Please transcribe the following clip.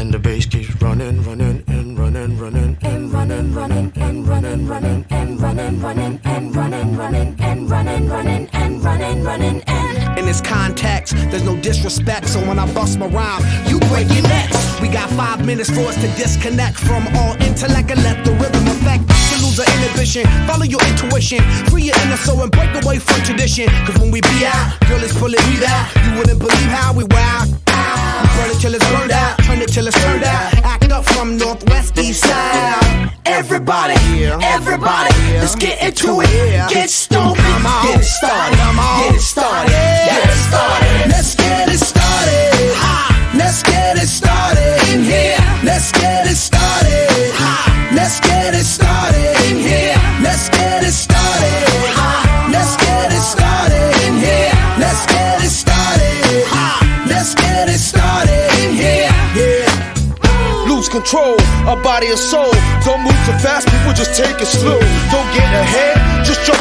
and the bass keeps running, running, and running, running, and running, running, and running, running, and running, running, and running, running, and running, running, and running, running, and in this context, there's no disrespect, so when I bust my rhyme, you break your necks. We got 5 minutes for us to disconnect from all intellect and let the rhythm affect. To lose the inhibition, follow your intuition, free your inner soul and break away from tradition. Cause when we be out, girl, it's pulling me out. You wouldn't believe how we wow. We burn it till it's burned out, turn it till it's turned out. Act up from northwest, east side. Everybody, everybody, let's get into it. Get stupid, get it started, get it started, get it started. Let's get it started. Let's get it started in here. Let's get it started. Let's get it started in here. Let's get it started. Let's get it started in here. Let's get it started. Let's get it started in here. Yeah. Lose control, our body and soul. Don't move too fast, people just take it slow. Don't get ahead, just jump